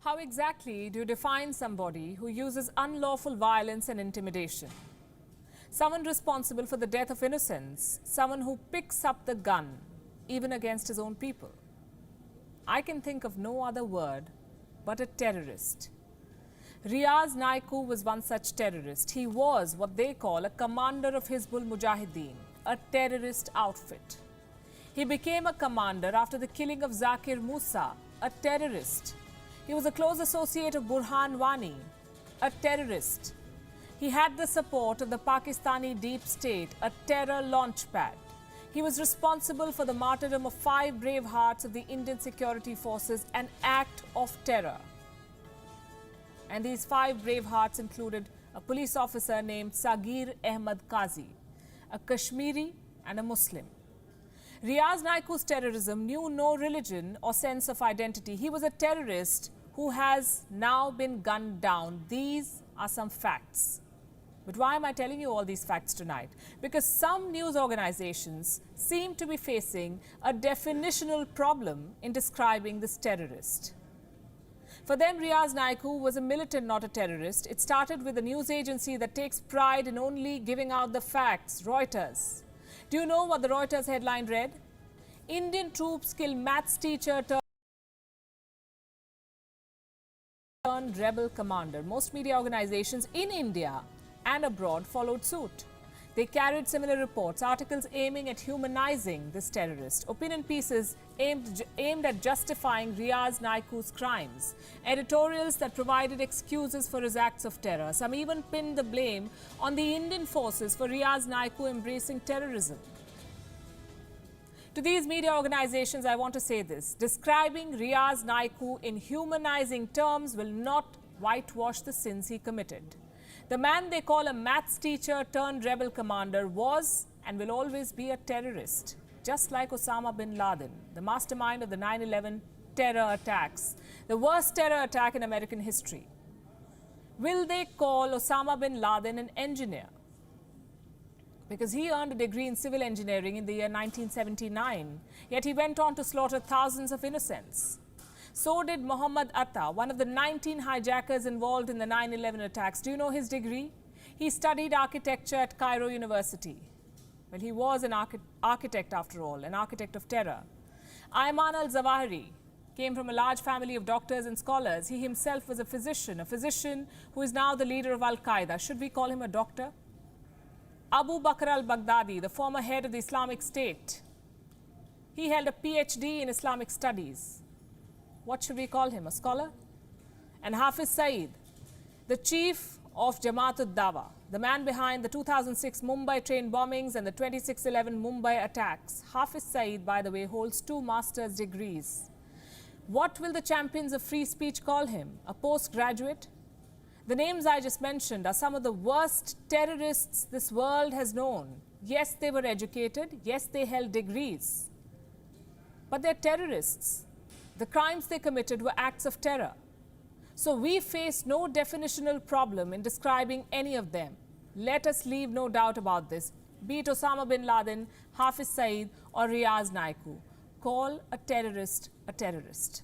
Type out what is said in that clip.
How exactly do you define somebody who uses unlawful violence and intimidation? Someone responsible for the death of innocents, someone who picks up the gun, even against his own people. I can think of no other word but a terrorist. Riaz Naiku was one such terrorist. He was what they call a commander of Hizbul Mujahideen, a terrorist outfit. He became a commander after the killing of Zakir Musa, a terrorist. He was a close associate of Burhan Wani, a terrorist. He had the support of the Pakistani deep state, a terror launchpad. He was responsible for the martyrdom of 5 brave hearts of the Indian security forces, an act of terror. And these 5 brave hearts included a police officer named Sagir Ahmad Qazi, a Kashmiri and a Muslim. Riaz Naiku's terrorism knew no religion or sense of identity. He was a terrorist who has now been gunned down. These are some facts. But why am I telling you all these facts tonight? Because some news organizations seem to be facing a definitional problem in describing this terrorist. For them, Riaz Naiku was a militant, not a terrorist. It started with a news agency that takes pride in only giving out the facts, Reuters. Do you know what the Reuters headline read? Indian troops kill maths teacher turned rebel commander. Most media organizations in India and abroad followed suit. They carried similar reports, articles aiming at humanizing this terrorist, opinion pieces aimed at justifying Riaz Naiku's crimes, editorials that provided excuses for his acts of terror. Some even pinned the blame on the Indian forces for Riaz Naiku embracing terrorism. To these media organizations, I want to say this: describing Riaz Naiku in humanizing terms will not whitewash the sins he committed. The man they call a maths teacher turned rebel commander was and will always be a terrorist, just like Osama bin Laden, the mastermind of the 9/11 terror attacks, the worst terror attack in American history. Will they call Osama bin Laden an engineer? Because he earned a degree in civil engineering in the year 1979, yet he went on to slaughter thousands of innocents. So did Mohammad Atta, one of the 19 hijackers involved in the 9/11 attacks. Do you know his degree? He studied architecture at Cairo University. Well, he was an architect after all, an architect of terror. Ayman al-Zawahiri came from a large family of doctors and scholars. He himself was a physician who is now the leader of Al-Qaeda. Should we call him a doctor? Abu Bakr al-Baghdadi, the former head of the Islamic State. He held a PhD in Islamic studies. What should we call him, a scholar? And Hafiz Saeed, the chief of Jamaat ud-Dawa, the man behind the 2006 Mumbai train bombings and the 26/11 Mumbai attacks. Hafiz Saeed, by the way, holds 2 master's degrees. What will the champions of free speech call him? A postgraduate? The names I just mentioned are some of the worst terrorists this world has known. Yes, they were educated. Yes, they held degrees. But they're terrorists. The crimes they committed were acts of terror. So we face no definitional problem in describing any of them. Let us leave no doubt about this. Be it Osama bin Laden, Hafiz Saeed or Riaz Naiku. Call a terrorist a terrorist.